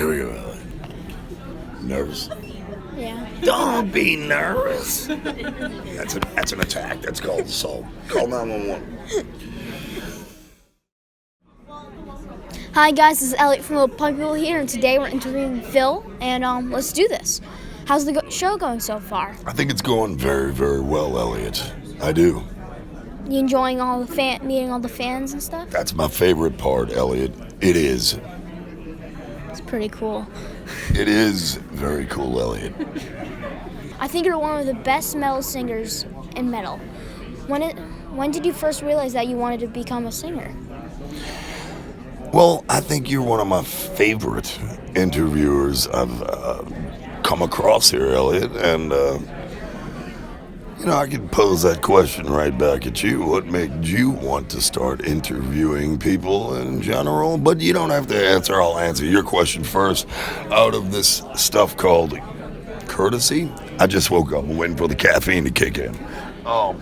Here we go, Elliott. Nervous? Yeah. Don't be nervous. That's an attack. That's called assault. Call 911. Hi guys, this is Elliott from Little Punk People here, and today we're interviewing Phil, and let's do this. How's the show going so far? I think it's going very, very well, Elliott. I do. You enjoying all the meeting all the fans and stuff? That's my favorite part, Elliott. It is. It's pretty cool. It is very cool, Elliott. I think you're one of the best metal singers in metal. When did you first realize that you wanted to become a singer? Well, I think you're one of my favorite interviewers I've come across here, Elliott, and I could pose that question right back at you. What made you want to start interviewing people in general? But you don't have to answer. I'll answer your question first. Out of this stuff called courtesy, I just woke up. I'm waiting for the caffeine to kick in. I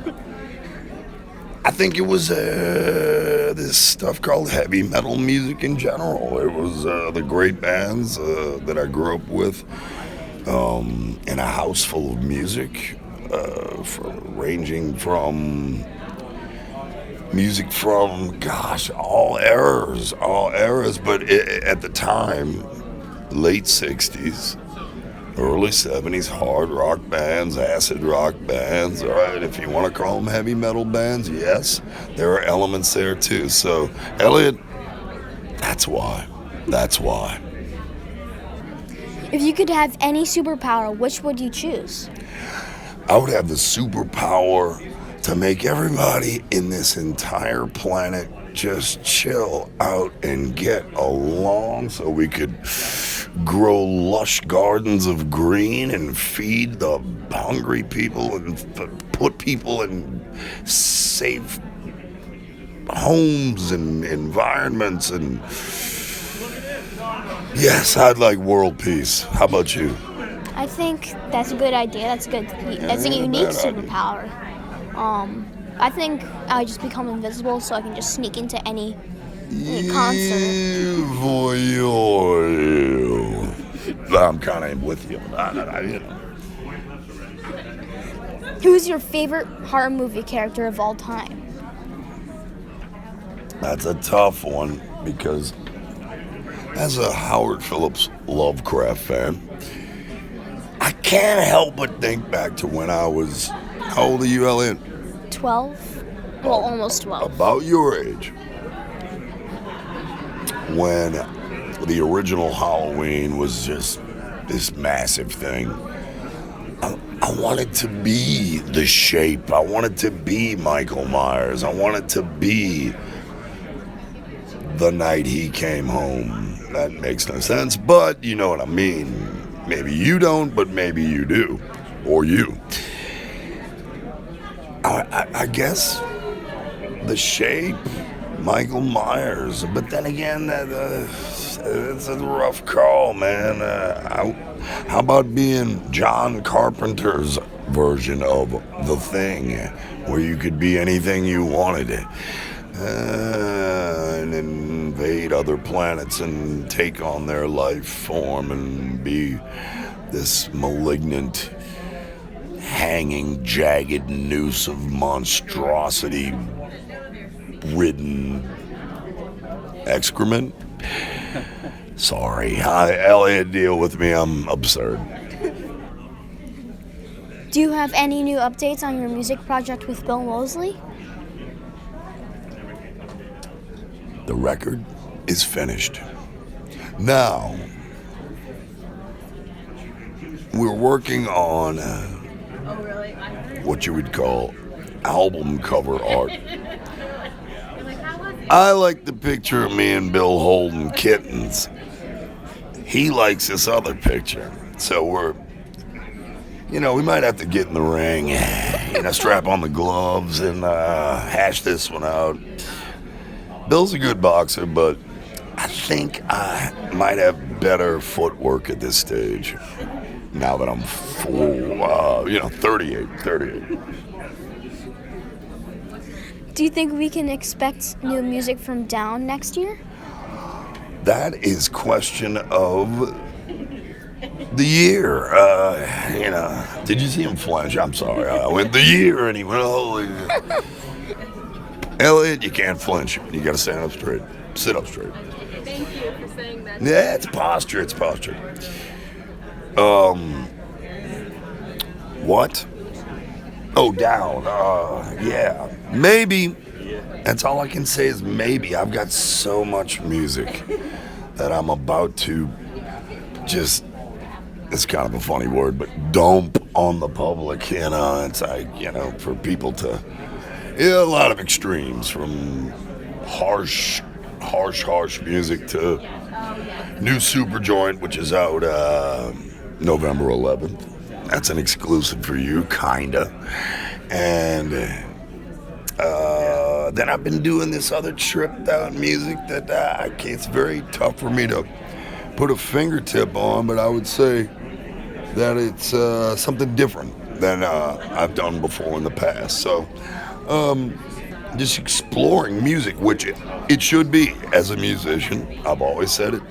think it was this stuff called heavy metal music in general. It was the great bands that I grew up with in a house full of music. Ranging from music from, all eras, but at the time, late 60s, early 70s, hard rock bands, acid rock bands, all right, if you want to call them heavy metal bands, yes, there are elements there too. So, Elliott, that's why. If you could have any superpower, which would you choose? I would have the superpower to make everybody in this entire planet just chill out and get along so we could grow lush gardens of green and feed the hungry people and put people in safe homes and environments. And yes, I'd like world peace. How about you? I think that's a good idea. That's a unique superpower. I think I just become invisible so I can just sneak into any concert. I'm kind of with you. Who's your favorite horror movie character of all time? That's a tough one because as a Howard Phillips Lovecraft fan, I can't help but think back to when I was, how old are you, Elliott? 12? Well, almost 12. About your age. When the original Halloween was just this massive thing. I wanted to be the Shape. I wanted to be Michael Myers. I wanted to be the night he came home. That makes no sense, but you know what I mean. Maybe you don't, but maybe you do. Or you. I guess the Shape, Michael Myers. But then again, it's a rough call, man. How about being John Carpenter's version of The Thing, where you could be anything you wanted and invade other planets and take on their life form and be this malignant, hanging, jagged noose of monstrosity-ridden excrement? Sorry. Elliott, deal with me. I'm absurd. Do you have any new updates on your music project with Bill Moseley? The record is finished. Now, we're working on what you would call album cover art. I like the picture of me and Bill holding kittens. He likes this other picture. So we might have to get in the ring, strap on the gloves and hash this one out. Bill's a good boxer, but I think I might have better footwork at this stage. Now that I'm full, 38. Do you think we can expect new music from Down next year? That is question of the year. Did you see him flinch? I'm sorry. I went the year and he went, holy. Elliott, you can't flinch. You got to stand up straight. Sit up straight. Thank you for saying that. Yeah, it's posture. It's posture. What? Oh, down. Yeah. Maybe. That's all I can say is maybe. I've got so much music that I'm about to just, it's kind of a funny word, but dump on the public. It's like, for people to, a lot of extremes from harsh music to new Superjoint, which is out November 11th. That's an exclusive for you, kinda. And then I've been doing this other tripped out music that it's very tough for me to put a fingertip on, but I would say that it's something different than I've done before in the past. So just exploring music, which it should be as a musician. I've always said it.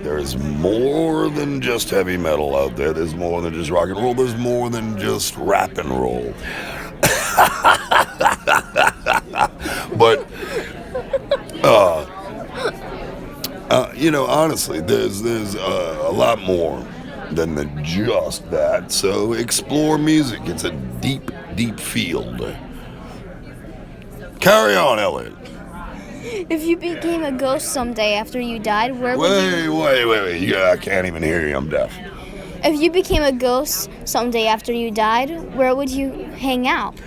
There's more than just heavy metal out there. There's more than just rock and roll. There's more than just rap and roll. But, honestly, there's a lot more than just that. So explore music. It's a deep, deep field. Carry on, Elliott. If you became a ghost someday after you died, where would you... Wait. Yeah, I can't even hear you. I'm deaf. If you became a ghost someday after you died, where would you hang out?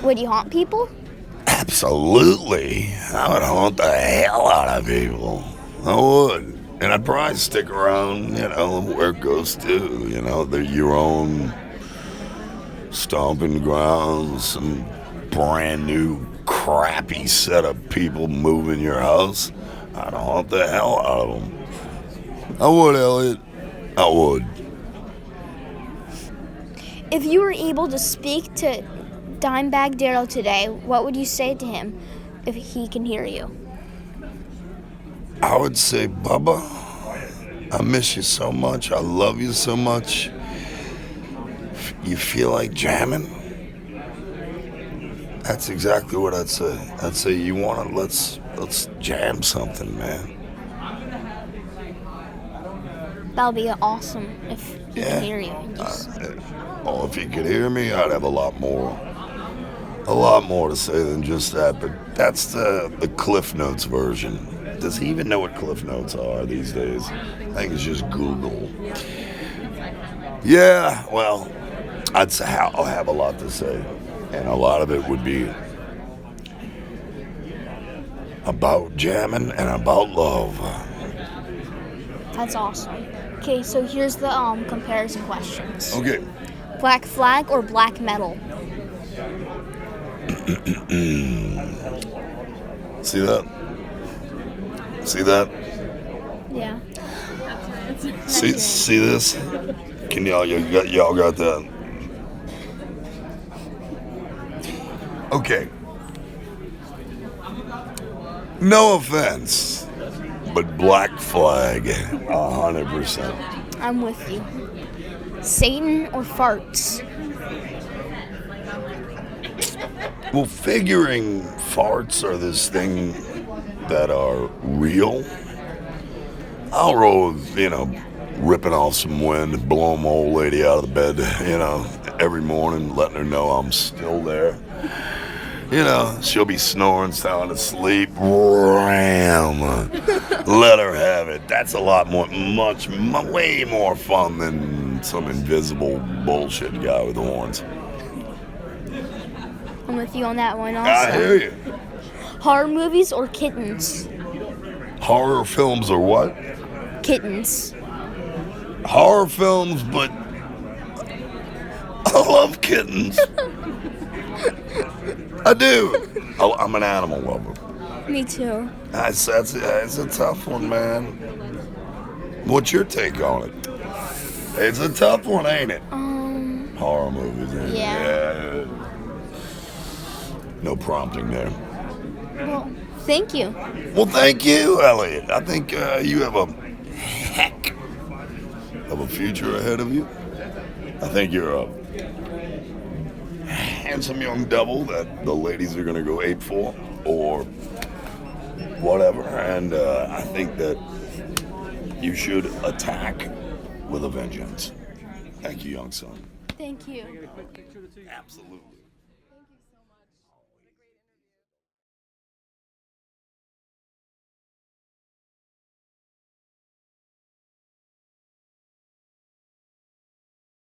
Would you haunt people? Absolutely. I would haunt the hell out of people. I would. And I'd probably stick around, where ghosts do. They're your own stomping grounds, some brand new crappy set of people moving your house. I'd haunt the hell out of them. I would, Elliott. I would. If you were able to speak to Dimebag Darrell today, what would you say to him if he can hear you? I would say, Bubba, I miss you so much. I love you so much. You feel like jamming? That's exactly what I'd say. I'd say, you want to, let's jam something, man. That would be awesome if he can hear you. If he could hear me, I'd have a lot more to say than just that. But that's the Cliff Notes version. Does he even know what Cliff Notes are these days? I think it's just Google. Yeah, well, I'd say I'll have a lot to say. And a lot of it would be about jamming and about love. That's awesome. Okay, so here's the comparison questions. Okay. Black Flag or black metal? See that? See that? Yeah. See this? Can y'all got that? Okay. No offense, but Black Flag, 100%. I'm with you. Satan or farts? Well, figuring farts are this thing that are real, I'll roll with, ripping off some wind, blowing my old lady out of the bed, every morning, letting her know I'm still there. She'll be snoring, sound asleep. Ram. Let her have it. That's a lot more, way more fun than some invisible bullshit guy with horns. I'm with you on that one also. I hear you. Horror movies or kittens? Horror films or what? Kittens. Horror films, but I love kittens. I do. I'm an animal lover. Me too. It's a tough one, man. What's your take on it? It's a tough one, ain't it? Horror movies, ain't it? Yeah. No prompting there. Well, Thank you. Well, thank you, Elliott. I think you have a heck of a future ahead of you. I think you're a handsome young devil that the ladies are going to go ape for, or whatever. And I think that you should attack with a vengeance. Thank you, young son. Thank you. Absolutely.